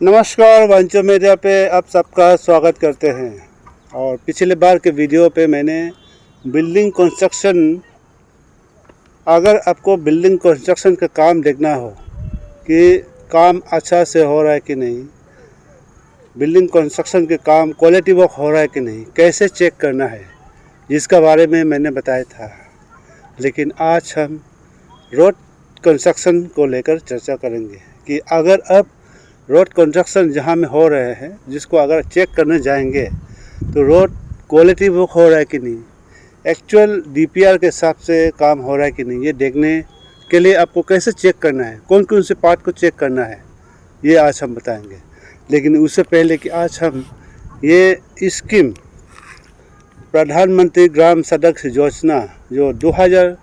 नमस्कार, वांचो मीडिया पे आप सबका स्वागत करते हैं। और पिछले बार के वीडियो पे मैंने बिल्डिंग कंस्ट्रक्शन, अगर आपको बिल्डिंग कंस्ट्रक्शन का काम देखना हो कि काम अच्छा से हो रहा है कि नहीं, बिल्डिंग कंस्ट्रक्शन के काम क्वालिटी वर्क हो रहा है कि नहीं, कैसे चेक करना है, जिसका बारे में मैंने बताया था। लेकिन आज हम रोड कंस्ट्रक्शन को लेकर चर्चा करेंगे कि अगर आप रोड कंस्ट्रक्शन जहाँ में हो रहे हैं, जिसको अगर चेक करने जाएंगे तो रोड क्वालिटी वर्क हो रहा है कि नहीं, एक्चुअल डीपीआर के हिसाब से काम हो रहा है कि नहीं, ये देखने के लिए आपको कैसे चेक करना है, कौन कौन से पार्ट को चेक करना है, ये आज हम बताएंगे। लेकिन उससे पहले कि आज हम ये स्कीम प्रधानमंत्री ग्राम सड़क योजना जो 2000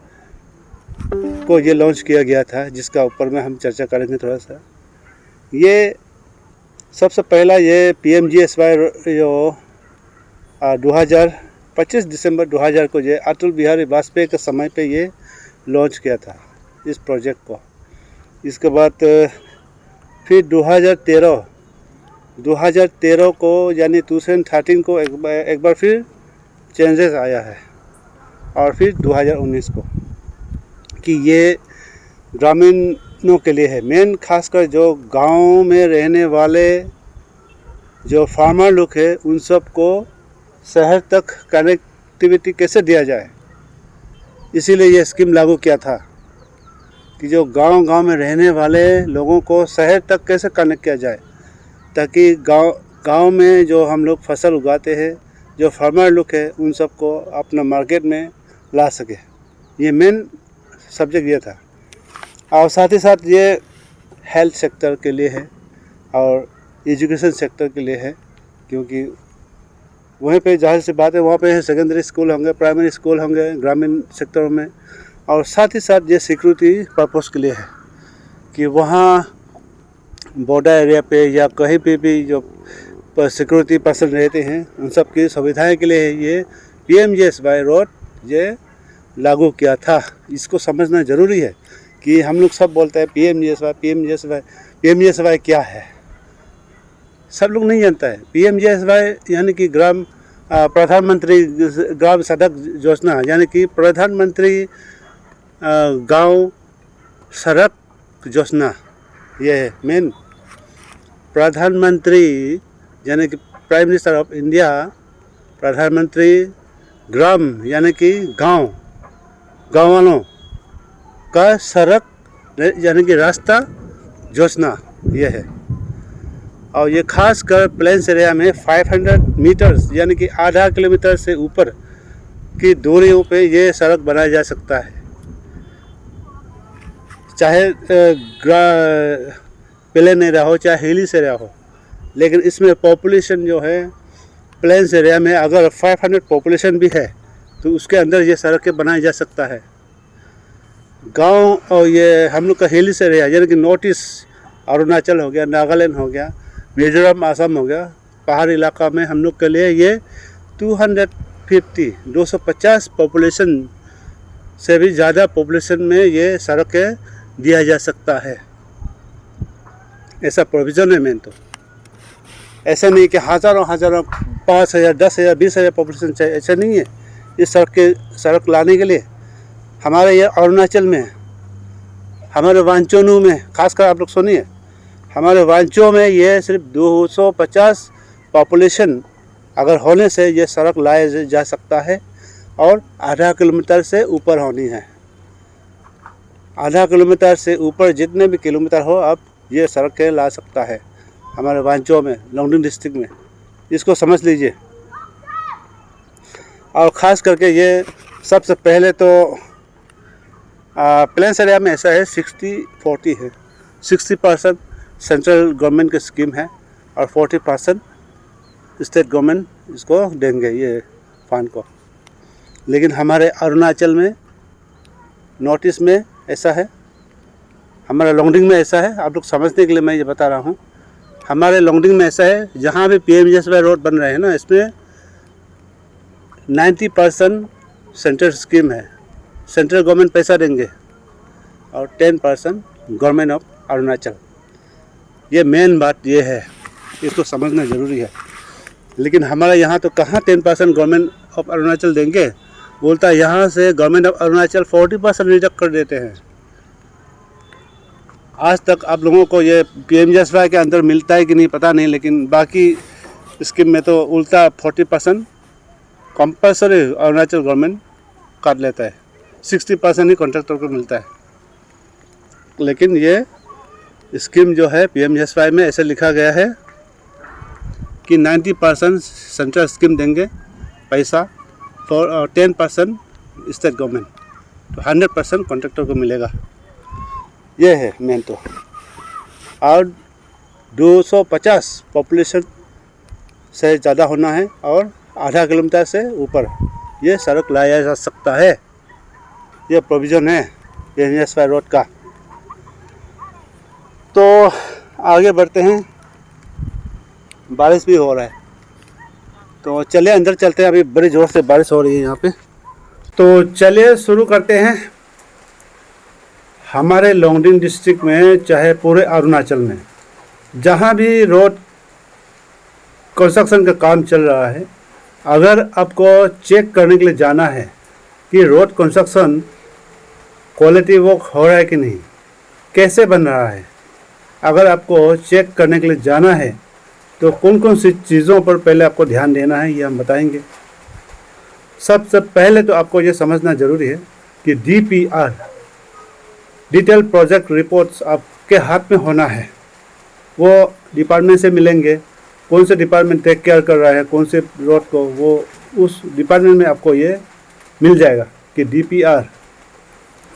को ये लॉन्च किया गया था, जिसका ऊपर में हम चर्चा करेंगे थोड़ा सा। ये सबसे पहला ये PMGSY जो 25 दिसंबर 2000 को ये अटल बिहारी वाजपेयी के समय पे ये लॉन्च किया था इस प्रोजेक्ट को। इसके बाद फिर 2013 को यानी 2013 को एक बार फिर चेंजेस आया है, और फिर 2019 को कि ये ग्रामीणों के लिए है, मेन खासकर जो गांव में रहने वाले जो फार्मर लोग हैं, उन सब को शहर तक कनेक्टिविटी कैसे दिया जाए, इसीलिए ये स्कीम लागू किया था कि जो गांव में रहने वाले लोगों को शहर तक कैसे कनेक्ट किया जाए, ताकि गांव में जो हम लोग फसल उगाते हैं, जो फार्मर लोग हैं, उन सब को अपना मार्केट में ला सके। ये मेन सब्जेक्ट ये था। और साथ ही साथ ये हेल्थ सेक्टर के लिए है और एजुकेशन सेक्टर के लिए है, क्योंकि वहीं पे जाहिर सी बात है, वहाँ पे सेकेंडरी स्कूल होंगे, प्राइमरी स्कूल होंगे ग्रामीण सेक्टरों में। और साथ ही साथ ये सिक्योरिटी पर्पस के लिए है कि वहाँ बॉर्डर एरिया पे या कहीं पे भी जो सिक्योरिटी पर्सन रहते हैं, उन सब की सुविधाएँ के लिए ये PMGSY रोड ये लागू किया था। इसको समझना ज़रूरी है कि हम लोग सब बोलते हैं PMGSY क्या है, सब लोग नहीं जानता है। PMGSY यानी कि प्रधानमंत्री ग्राम सड़क योजना, यानी कि प्रधानमंत्री गांव सड़क योजना, ये है मेन। प्रधानमंत्री यानी कि प्राइम मिनिस्टर ऑफ इंडिया, प्रधानमंत्री ग्राम यानी कि गांव वालों का सड़क यानी कि रास्ता योजना ये है। और ये खास कर प्लेन्स एरिया में 500 मीटर्स यानी कि आधा किलोमीटर से ऊपर की दूरियों पे ये सड़क बनाया जा सकता है, चाहे प्लेन एरिया हो चाहे हिली एरिया हो। लेकिन इसमें पॉपुलेशन जो है, प्लेन्स एरिया में अगर 500 पॉपुलेशन भी है तो उसके अंदर ये सड़कें बनाया जा सकता है। गांव और ये हम लोग का हिली एरिया यानी कि नॉर्थ ईस्ट, अरुणाचल हो गया, नागालैंड हो गया, मिजोरम, आसाम हो गया, पहाड़ी इलाका में हम लोग के लिए ये 250 पॉपुलेशन से भी ज़्यादा पॉपुलेशन में ये सड़कें दिया जा सकता है। ऐसा प्रोविज़न है मेन। तो ऐसा नहीं कि हज़ारों 5,000, 10,000, 20,000 पॉपुलेशन चाहिए, ऐसा नहीं है। इस सड़क लाने के लिए हमारे ये अरुणाचल में, हमारे वांचोनू में, खासकर आप लोग सुनिए, हमारे वांचो में ये सिर्फ 250 पॉपुलेशन अगर होने से ये सड़क लाया जा सकता है, और आधा किलोमीटर से ऊपर होनी है। आधा किलोमीटर से ऊपर जितने भी किलोमीटर हो, आप ये सड़कें ला सकता है हमारे वांचो में, लोंगडिंग डिस्ट्रिक्ट में। इसको समझ लीजिए। और ख़ास करके ये सबसे पहले तो प्लेन्स एरिया में ऐसा है 60-40 है। 60% सेंट्रल गवर्नमेंट की स्कीम है और 40% स्टेट गवर्नमेंट इसको देंगे, ये फंड को। लेकिन हमारे अरुणाचल में, नॉर्थ ईस्ट में ऐसा है, हमारे लोंगडिंग में ऐसा है। आप लोग समझने के लिए मैं ये बता रहा हूँ। हमारे लोंगडिंग में ऐसा है, जहाँ भी PMGSY रोड बन रहे हैं ना, इसमें 90% सेंट्रल स्कीम है, सेंट्रल गवर्नमेंट पैसा देंगे, और 10% गवर्नमेंट ऑफ अरुणाचल। ये मेन बात ये है, इसको समझना ज़रूरी है। लेकिन हमारे यहाँ तो कहाँ 10% गवर्नमेंट ऑफ अरुणाचल देंगे, बोलता है यहाँ से गवर्नमेंट ऑफ अरुणाचल 40% रिजेक्ट कर देते हैं। आज तक आप लोगों को ये PMGSY के अंदर मिलता है कि नहीं पता नहीं, लेकिन बाकी स्कीम में तो उल्टा 40% कंपल्सरी अरुणाचल गवर्नमेंट काट लेता है, 60% ही कॉन्ट्रैक्टर को मिलता है। लेकिन ये स्कीम जो है PMGSY में ऐसे लिखा गया है कि 90% सेंट्रल स्कीम देंगे पैसा और 10% स्टेट गवर्नमेंट, तो 100% कॉन्ट्रैक्टर को मिलेगा। ये है मेन तो। और 250 पॉपुलेशन से ज़्यादा होना है और आधा किलोमीटर से ऊपर ये सड़क लाया जा सकता है। ये प्रोविज़न है PMGSY रोड का। तो आगे बढ़ते हैं, बारिश भी हो रहा है तो चलिए अंदर चलते हैं। अभी बड़ी ज़ोर से बारिश हो रही है यहाँ पे, तो चलिए शुरू करते हैं। हमारे लोंगडिंग डिस्ट्रिक्ट में चाहे पूरे अरुणाचल में जहाँ भी रोड कंस्ट्रक्शन का काम चल रहा है, अगर आपको चेक करने के लिए जाना है कि रोड कंस्ट्रक्शन क्वालिटी वर्क हो रहा है कि नहीं, कैसे बन रहा है, अगर आपको चेक करने के लिए जाना है तो कौन कौन सी चीज़ों पर पहले आपको ध्यान देना है, ये हम बताएंगे। सबसे पहले तो आपको ये समझना ज़रूरी है कि DPR डिटेल प्रोजेक्ट रिपोर्ट्स आपके हाथ में होना है। वो डिपार्टमेंट से मिलेंगे, कौन से डिपार्टमेंट टेक केयर कर रहा है कौन से रोड को, वो उस डिपार्टमेंट में आपको ये मिल जाएगा कि DPR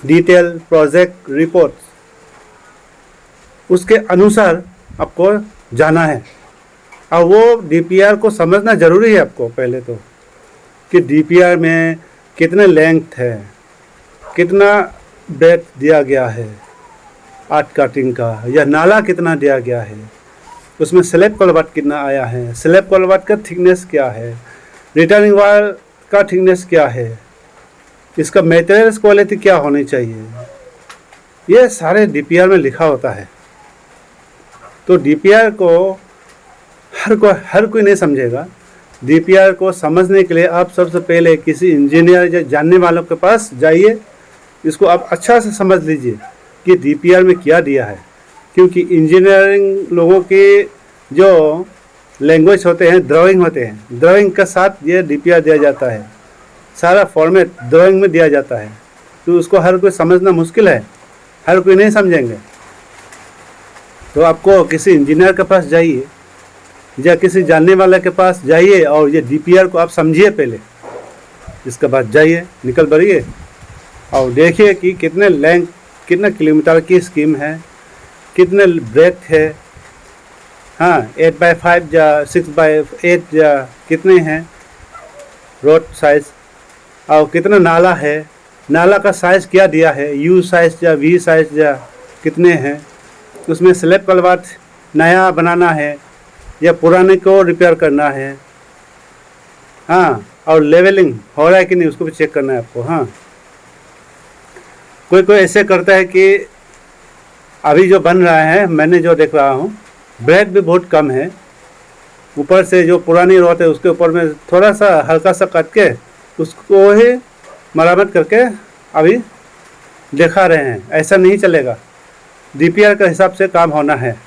डिटेल प्रोजेक्ट रिपोर्ट्स, उसके अनुसार आपको जाना है। और वो DPR को समझना ज़रूरी है आपको पहले तो, कि DPR में कितने लेंथ है, कितना ब्रेथ दिया गया है आर्ट काटिंग का, या नाला कितना दिया गया है, उसमें स्लैब कलवर्ट कितना आया है, स्लैब कलवर्ट का थिकनेस क्या है, रिटर्निंग वाल का थिकनेस क्या है, इसका मटेरियल्स क्वालिटी क्या होनी चाहिए, ये सारे DPR में लिखा होता है। तो DPR को हर कोई नहीं समझेगा। DPR को समझने के लिए आप सबसे पहले किसी इंजीनियर या जानने वालों के पास जाइए, इसको आप अच्छा से समझ लीजिए कि DPR में क्या दिया है। क्योंकि इंजीनियरिंग लोगों के जो लैंग्वेज होते हैं, ड्राइंग होते हैं, ड्राइंग के साथ ये DPR दिया जाता है, सारा फॉर्मेट ड्राइंग में दिया जाता है। तो उसको हर कोई समझना मुश्किल है, हर कोई नहीं समझेंगे। तो आपको किसी इंजीनियर के पास जाइए या किसी जानने वाले के पास जाइए और ये DPR को आप समझिए पहले, इसके बाद जाइए निकल बढ़िए और देखिए कि कितने लेंथ, कितने किलोमीटर की स्कीम है, कितने ब्रेथ है, हाँ 8x5 या 6x8 या कितने हैं रोड साइज, और कितना नाला है, नाला का साइज़ क्या दिया है, U साइज़ या V साइज़ या कितने हैं, उसमें स्लैब कलवर्ट नया बनाना है या पुराने को रिपेयर करना है, हाँ, और लेवलिंग हो रहा है कि नहीं उसको भी चेक करना है आपको। हाँ, कोई ऐसे करता है कि अभी जो बन रहा है, मैंने जो देख रहा हूँ, ब्रेथ भी बहुत कम है, ऊपर से जो पुरानी रोड है उसके ऊपर में थोड़ा सा हल्का सा काट के उसको ही मरम्मत करके अभी दिखा रहे हैं। ऐसा नहीं चलेगा, DPR के हिसाब से काम होना है।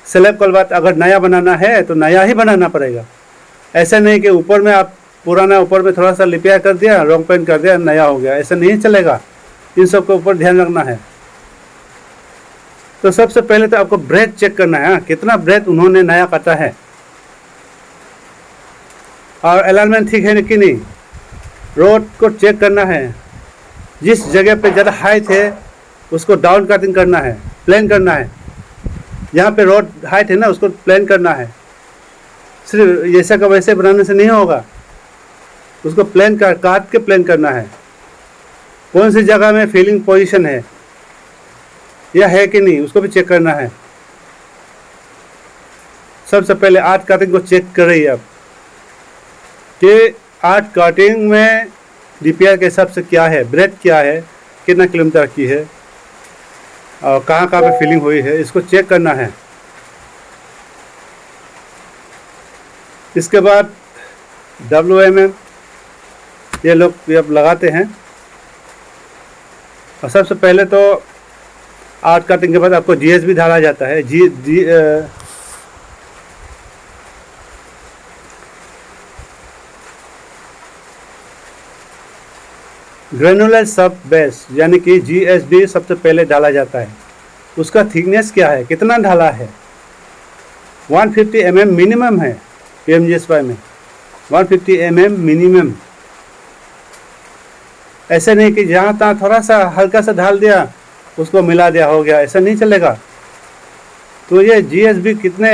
स्लैब कलवर्ट अगर नया बनाना है तो नया ही बनाना पड़ेगा, ऐसा नहीं कि ऊपर में आप पुराना ऊपर में थोड़ा सा रिपेयर कर दिया, रॉन्ग पेंट कर दिया, नया हो गया, ऐसा नहीं चलेगा। इन सब के ऊपर ध्यान रखना है। तो सबसे पहले तो आपको ब्रेथ चेक करना है, कितना ब्रेथ उन्होंने नया काटा है और अलाइनमेंट ठीक है कि नहीं, रोड को चेक करना है। जिस जगह पे ज़्यादा हाइट है उसको डाउन कटिंग करना है, प्लेन करना है। जहाँ पे रोड हाइट है ना उसको प्लेन करना है, सिर्फ जैसा का वैसे बनाने से नहीं होगा, उसको प्लेन काट के प्लेन करना है। कौन सी जगह में फीलिंग पोजीशन है या है कि नहीं उसको भी चेक करना है। सबसे पहले आर्ट कटिंग को चेक कर रही है आप कि आर्ट कटिंग में DPR के हिसाब से क्या है, ब्रेथ क्या है, कितना किलोमीटर की है और कहाँ पे फीलिंग हुई है, इसको चेक करना है। इसके बाद WMM ये लोग अब लगाते हैं। और सबसे पहले तो आर्ट कटिंग के बाद आपको GSB डाला जाता है। ग्रेनुलर सब बेस यानी कि GSB सबसे पहले डाला जाता है। उसका थिकनेस क्या है, कितना ढाला है, 150 mm मिनिमम है। PMGSY में 150 mm मिनिमम। ऐसे नहीं कि जहाँ तहाँ थोड़ा सा हल्का सा ढाल दिया, उसको मिला दिया, हो गया, ऐसा नहीं चलेगा। तो ये GSB कितने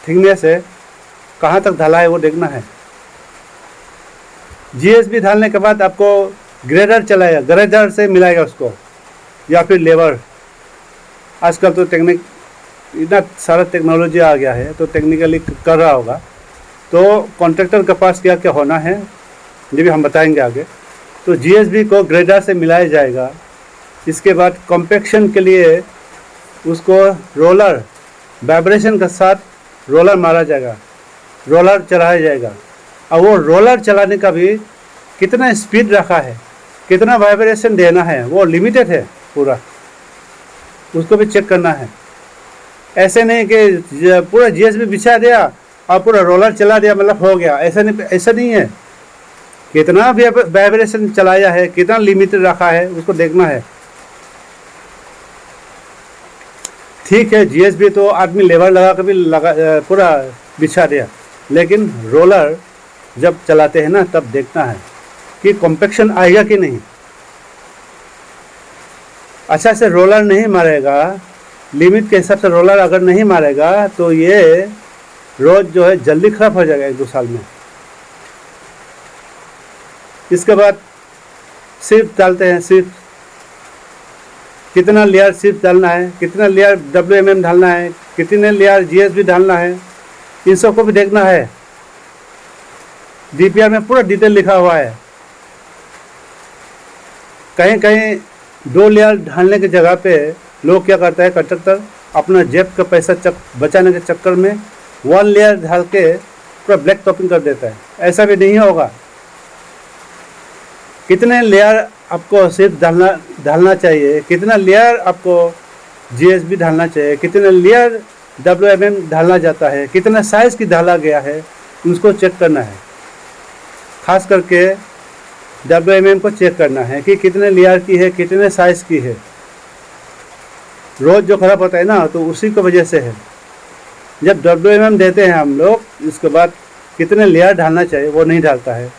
थिकनेस है, कहाँ तक ढाला है, वो देखना है। GSB डालने के बाद आपको ग्रेडर चलाएगा, ग्रेडर से मिलाएगा उसको, या फिर लेबर। आजकल तो टेक्निक इतना सारा टेक्नोलॉजी आ गया है, तो टेक्निकली कर रहा होगा। तो कॉन्ट्रैक्टर के पास क्या क्या होना है ये भी हम बताएंगे आगे। तो GSB को ग्रेडर से मिलाया जाएगा। इसके बाद कॉम्पैक्शन के लिए उसको रोलर वाइब्रेशन के साथ रोलर मारा जाएगा, रोलर चलाया जाएगा। और वो रोलर चलाने का भी कितना स्पीड रखा है, कितना वाइब्रेशन देना है, वो लिमिटेड है पूरा, उसको भी चेक करना है। ऐसे नहीं कि पूरा GSB बिछा दिया और पूरा रोलर चला दिया मतलब हो गया, ऐसा नहीं है। कितना भी वाइब्रेशन चलाया है, कितना लिमिटेड रखा है, उसको देखना है। ठीक है, GSB तो आदमी लेबर लगा कर भी पूरा बिछा दिया, लेकिन रोलर जब चलाते हैं ना, तब देखना है कि कॉम्पैक्शन आएगा कि नहीं। अच्छा से रोलर नहीं मारेगा, लिमिट के हिसाब से रोलर अगर नहीं मारेगा, तो ये रोड जो है जल्दी खराब हो जाएगा 1-2 साल में। इसके बाद सिर्फ डालते हैं, सिर्फ कितना लेयर सिर्फ डालना है, कितना लेयर WMM डालना है, कितने लेयर GSB डालना है, इन सबको भी देखना है। DPR में पूरा डिटेल लिखा हुआ है। कहीं कहीं 2 लेयर ढालने की जगह पे लोग क्या करता है, कंट्रैक्टर अपना जेब का पैसा बचाने के चक्कर में 1 लेयर ढाल के पूरा ब्लैक टॉपिंग कर देता है। ऐसा भी नहीं होगा। कितने लेयर आपको सिर्फ डालना चाहिए, कितना लेयर आपको GSB डालना चाहिए, कितने लेयर WMM डालना जाता है, कितना साइज़ की डाला गया है, उसको चेक करना है। खास करके WMM को चेक करना है कि कितने लेयर की है, कितने साइज़ की है। रोज जो खराब होता है ना, तो उसी की वजह से है। जब WMM देते हैं हम लोग, इसके बाद कितने लेयर डालना चाहिए वो नहीं डालता है,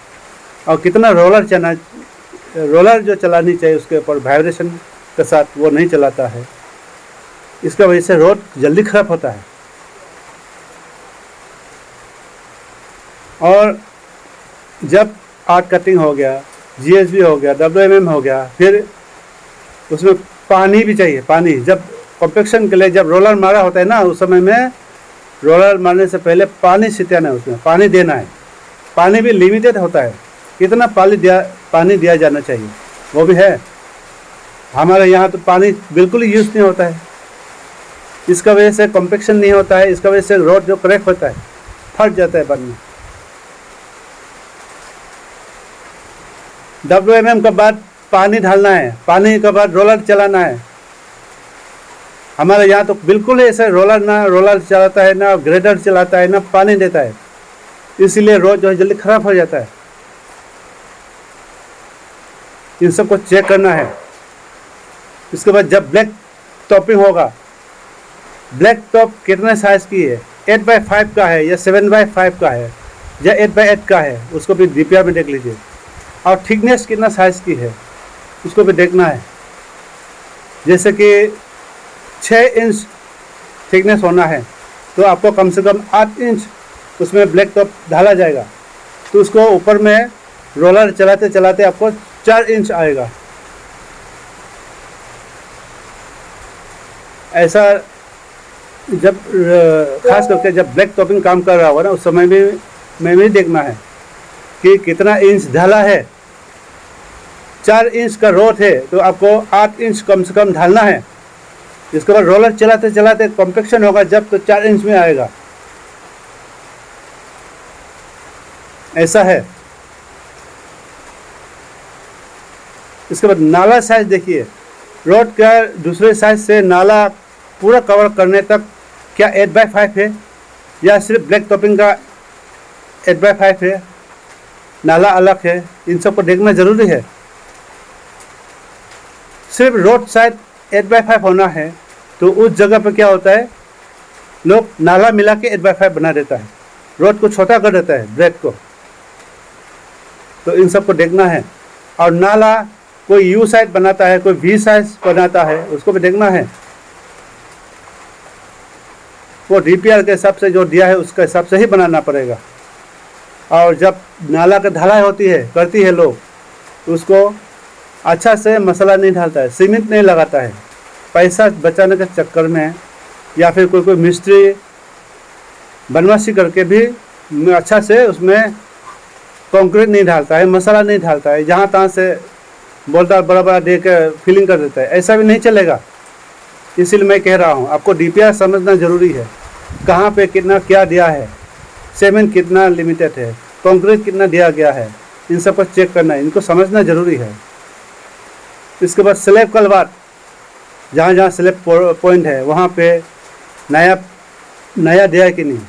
और कितना रोलर जो चलानी चाहिए उसके ऊपर वाइब्रेशन के साथ वो नहीं चलाता है। इसका वजह से रोड जल्दी खराब होता है। और जब आर्ट कटिंग हो गया, GSB हो गया, WMM हो गया, फिर उसमें पानी भी चाहिए। पानी जब कॉम्पैक्शन के लिए जब रोलर मारा होता है ना, उस समय में रोलर मारने से पहले पानी छिटाना है, उसमें पानी देना है। पानी भी लिमिटेड होता है, कितना पानी दिया जाना चाहिए वो भी है। हमारे यहाँ तो पानी बिल्कुल ही यूज़ नहीं होता है। इसका वजह से कॉम्पैक्शन नहीं होता है, इसका वजह से रोड जो क्रैक होता है, फट जाता है बाद में। WMM के बाद पानी डालना है, पानी के बाद रोलर चलाना है। हमारे यहाँ तो बिल्कुल ही ऐसे रोलर चलाता है, ना ग्रेडर चलाता है, ना पानी देता है। इसीलिए रोड जो है जल्दी खराब हो जाता है। इन सबको चेक करना है। इसके बाद जब ब्लैक टॉपिंग होगा, ब्लैक टॉप कितने साइज़ की है, 8x5 का है या 7x5 का है या 8x8 का है, उसको भी DPR में देख लीजिए। और थिकनेस कितना साइज़ की है उसको भी देखना है। जैसे कि 6 इंच थिकनेस होना है, तो आपको कम से कम 8 इंच उसमें ब्लैक टॉप डाला जाएगा। तो उसको ऊपर में रोलर चलाते चलाते आपको 4 इंच आएगा। ऐसा जब खास करके जब ब्लैक टॉपिंग काम कर रहा होगा ना, उस समय भी मैं भी देखना है कि कितना इंच ढाला है। 4 इंच का रोड है तो आपको 8 इंच कम से कम ढालना है। इसके बाद रोलर चलाते चलाते कॉम्पैक्शन होगा जब, तो 4 इंच में आएगा। ऐसा है। इसके बाद नाला साइज देखिए, रोड का दूसरे साइड से नाला पूरा कवर करने तक क्या 8/5 है या सिर्फ ब्लैक टॉपिंग का 8/5 है, नाला अलग है, इन सबको देखना ज़रूरी है। सिर्फ रोड साइड 8/5 होना है तो उस जगह पर क्या होता है, लोग नाला मिला के 8/5 बना देता है, रोड को छोटा कर देता है, ब्रेड को। तो इन सबको देखना है। और नाला कोई यू साइज बनाता है, कोई वी साइज बनाता है, उसको भी देखना है। वो डीपीआर के हिसाब से जो दिया है उसके हिसाब से ही बनाना पड़ेगा। और जब नाला की ढलाई होती है, करती है लोग, उसको अच्छा से मसाला नहीं डालता है, सीमेंट नहीं लगाता है, पैसा बचाने के चक्कर में, या फिर कोई मिस्त्री बनवासी करके भी अच्छा से उसमें कंक्रीट नहीं डालता है, मसाला नहीं डालता है, जहाँ तहाँ से बोलता बड़ा बड़ा दे के फिलिंग कर देता है। ऐसा भी नहीं चलेगा। इसीलिए मैं कह रहा हूँ आपको डीपीआर समझना ज़रूरी है, कहाँ पे कितना क्या दिया है, सीमेंट कितना लिमिटेड है, कंक्रीट कितना दिया गया है, इन सब को चेक करना है, इनको समझना ज़रूरी है। इसके बाद स्लैब कलवाट, जहाँ जहाँ स्लैब पॉइंट है वहाँ पे नया दिया है कि नहीं,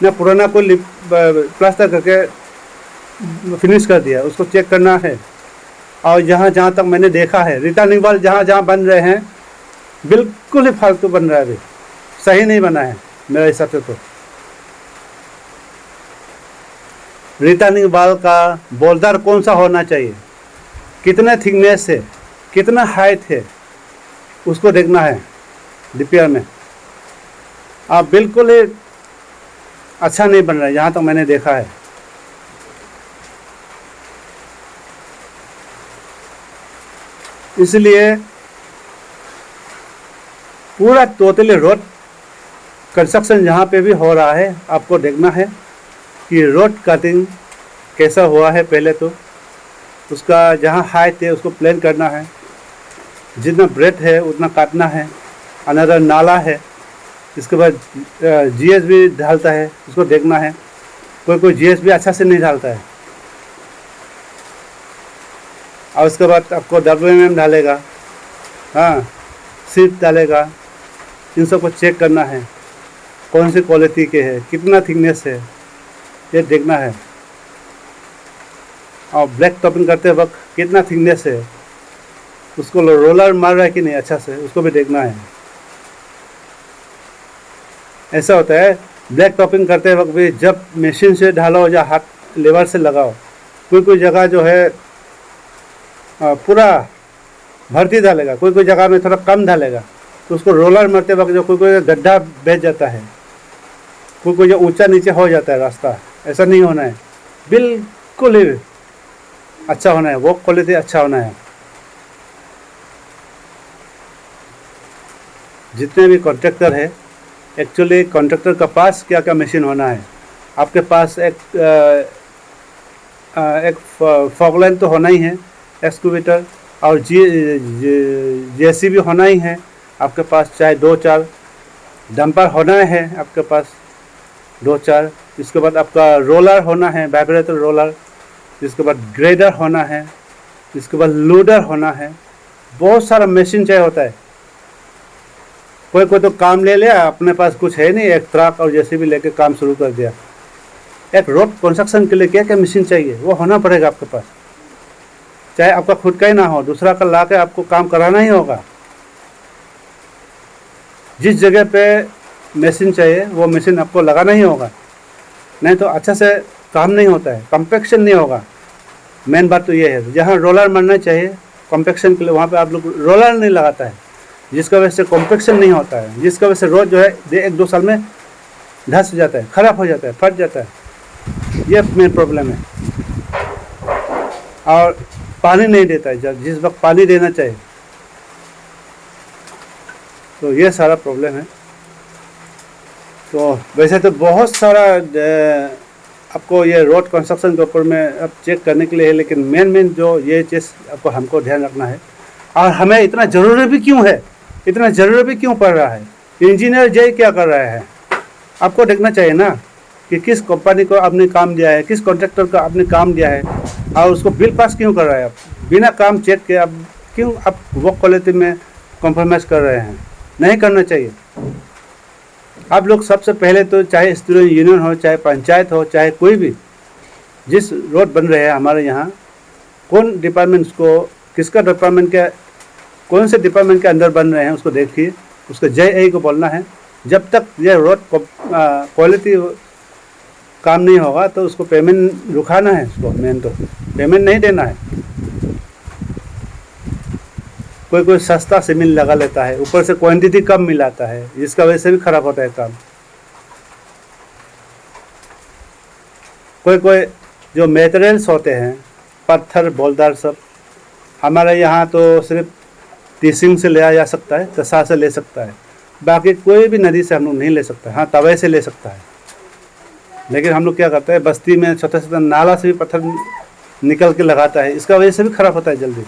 ना पुराना कोई प्लास्टर करके फिनिश कर दिया, उसको चेक करना है। और जहाँ जहाँ तक मैंने देखा है, रिटर्निंग वॉल जहाँ जहाँ बन रहे हैं बिल्कुल ही फालतू बन रहा है, अभी सही नहीं बना है मेरे हिसाब से। तो रिटर्निंग वॉल का बोल्डर कौन सा होना चाहिए, कितने थिकनेस है, कितना हाइट है, उसको देखना है डीपीआर में। आप बिल्कुल ही अच्छा नहीं बन रहा है जहाँ तक मैंने देखा है। इसलिए पूरा टोटली रोड कंस्ट्रक्शन जहाँ पे भी हो रहा है, आपको देखना है कि रोड कटिंग कैसा हुआ है। पहले तो उसका जहाँ हाइट है उसको प्लान करना है, जितना ब्रेथ है उतना काटना है। अनदर नाला है, इसके बाद जीएस भी डालता है, उसको देखना है। कोई जीएस भी अच्छा से नहीं डालता है। और उसके बाद आपको WMM डालेगा, हाँ सीट डालेगा, इन सब को चेक करना है, कौन सी क्वालिटी के है, कितना थिकनेस है, ये देखना है। और ब्लैक टॉपिंग करते वक्त कितना थिकनेस है, उसको रोलर मार रहा है कि नहीं अच्छा से, उसको भी देखना है। ऐसा होता है ब्लैक टॉपिंग करते वक्त भी, जब मशीन से ढालो या हाथ लेवर से लगाओ, कोई जगह जो है पूरा भर्ती डालेगा, कोई जगह में थोड़ा कम डालेगा, तो उसको रोलर मारते वक्त जो कोई गड्ढा बैठ जाता है, कोई जो ऊंचा नीचे हो जाता है रास्ता। ऐसा नहीं होना है, बिल्कुल ही अच्छा होना है, वो क्वालिटी अच्छा होना है। जितने भी कॉन्ट्रैक्टर है, एक्चुअली कॉन्ट्रैक्टर का पास क्या क्या मशीन होना है। आपके पास एक फॉगलाइन तो होना ही है, एक्सकूवेटर, और JCB होना ही है आपके पास, चाहे 2-4 डंपर होना है आपके पास 2-4। इसके बाद आपका रोलर होना है, वाइब्रेटर रोलर। इसके बाद ग्रेडर होना है, इसके बाद लोडर होना है। बहुत सारा मशीन चाहिए होता है। कोई तो काम ले लिया, अपने पास कुछ है नहीं, एक ट्रक और JCB लेके काम शुरू कर दिया। एक रोड कंस्ट्रक्शन के लिए क्या क्या मशीन चाहिए, वो होना पड़ेगा आपके पास। चाहे आपका खुद का ही ना हो, दूसरा का ला के आपको काम कराना ही होगा। जिस जगह पे मशीन चाहिए वो मशीन आपको लगाना ही होगा, नहीं तो अच्छा से काम नहीं होता है, कॉम्पैक्शन नहीं होगा। मेन बात तो ये है, जहाँ रोलर मारना चाहिए कॉम्पैक्शन के लिए, वहाँ पे आप लोग रोलर नहीं लगाता है, जिसका वजह से कॉम्पैक्शन नहीं होता है, जिसका वजह से रोड जो है 1-2 साल में धंस जाता है, ख़राब हो जाता है, फट जाता है। ये मेन प्रॉब्लम है। और पानी नहीं देता है जब जिस वक्त पानी देना चाहिए, तो ये सारा प्रॉब्लम है। तो वैसे तो बहुत सारा आपको ये रोड कंस्ट्रक्शन के ऊपर में अब चेक करने के लिए है, लेकिन मेन जो ये चीज़ आपको हमको ध्यान रखना है। और हमें इतना ज़रूरी भी क्यों है, इतना ज़रूरी भी क्यों पड़ रहा है, इंजीनियर जय क्या कर रहा है, आपको देखना चाहिए ना। कि किस कंपनी को आपने काम दिया है, किस कॉन्ट्रैक्टर को आपने काम दिया है, और उसको बिल पास क्यों कर रहे हैं आप, बिना काम चेक के आप क्यों आप वर्क क्वालिटी में कॉम्प्रोमाइज़ कर रहे हैं। नहीं करना चाहिए। आप लोग सबसे पहले तो चाहे स्टूडेंट यूनियन हो, चाहे पंचायत हो, चाहे कोई भी, जिस रोड बन रहे हैं हमारे यहाँ, कौन डिपार्टमेंट्स को, किसका डिपार्टमेंट के, कौन से डिपार्टमेंट के अंदर बन रहे हैं उसको देखिए, उसको JA को बोलना है। जब तक ये रोड क्वालिटी काम नहीं होगा तो उसको पेमेंट रुकाना है, उसको मेन तो पेमेंट नहीं देना है। कोई सस्ता सिमेंट लगा लेता है, ऊपर से क्वांटिटी कम मिलाता है, जिसका वजह से भी खराब होता है काम। कोई जो मटेरियल्स होते हैं, पत्थर बोल्डर सब, हमारे यहाँ तो सिर्फ टीसिंग से लिया जा सकता है, तसा से ले सकता है, बाकी कोई भी नदी से हम लोग नहीं ले सकते। हाँ, तवे से ले सकता है, लेकिन हम लोग क्या करते हैं, बस्ती में छोटा छोटा नाला से भी पत्थर निकल के लगाता है, इसका वजह से भी खराब होता है जल्दी।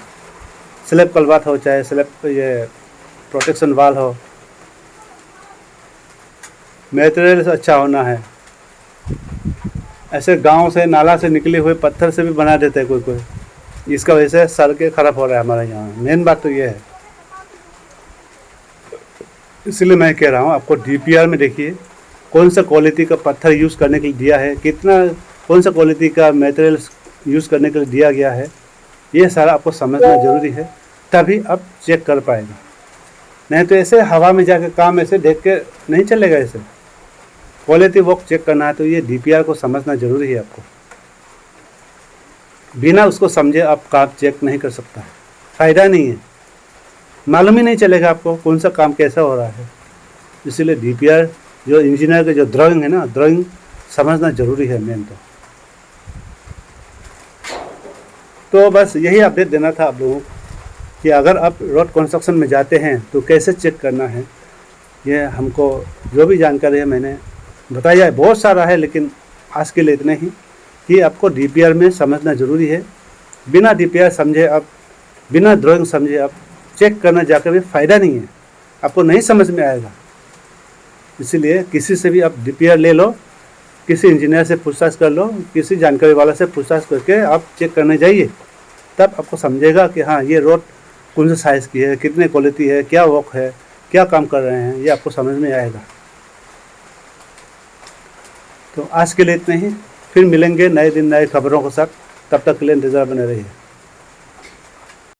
स्लैब कलवात हो, चाहे स्लैब ये प्रोटेक्शन वाल हो, मटेरियल अच्छा होना है। ऐसे गांव से नाला से निकले हुए पत्थर से भी बना देते हैं कोई, इसका वजह से सड़कें खराब हो रहा है हमारे यहाँ। मेन बात तो ये है, इसलिए मैं कह रहा हूँ आपको DPR में देखिए कौन सा क्वालिटी का पत्थर यूज़ करने के लिए दिया है, कितना कौन सा क्वालिटी का मटेरियल यूज़ करने के लिए दिया गया है, ये सारा आपको समझना ज़रूरी है, तभी आप चेक कर पाएंगे। नहीं तो ऐसे हवा में जाकर काम ऐसे देख के नहीं चलेगा। ऐसे क्वालिटी वर्क चेक करना है तो ये DPR को समझना ज़रूरी है आपको। बिना उसको समझे आप काम चेक नहीं कर सकता, फ़ायदा नहीं है, मालूम ही नहीं चलेगा आपको कौन सा काम कैसा हो रहा है। इसीलिए DPR जो इंजीनियर का जो ड्राइंग है ना, ड्राइंग समझना ज़रूरी है मेन तो बस यही अपडेट देना था आप लोगों को कि अगर आप रोड कंस्ट्रक्शन में जाते हैं तो कैसे चेक करना है। ये हमको जो भी जानकारी है मैंने बताया है, बहुत सारा है, लेकिन आज के लिए इतना ही कि आपको DPR में समझना ज़रूरी है। बिना DPR समझे आप, बिना ड्राइंग समझे आप चेक करना जाकर भी फ़ायदा नहीं है, आपको नहीं समझ में आएगा। इसीलिए किसी से भी आप DPR ले लो, किसी इंजीनियर से पूछताछ कर लो, किसी जानकारी वाला से पूछताछ करके आप चेक करने जाइए, तब आपको समझेगा कि हाँ ये रोड कौन से साइज़ की है, कितने क्वालिटी है, क्या वर्क है, क्या काम कर रहे हैं, ये आपको समझ में आएगा। तो आज के लिए इतना ही, फिर मिलेंगे नए दिन नए खबरों के साथ। तब तक के लिए इंतज़ार बने रहिए।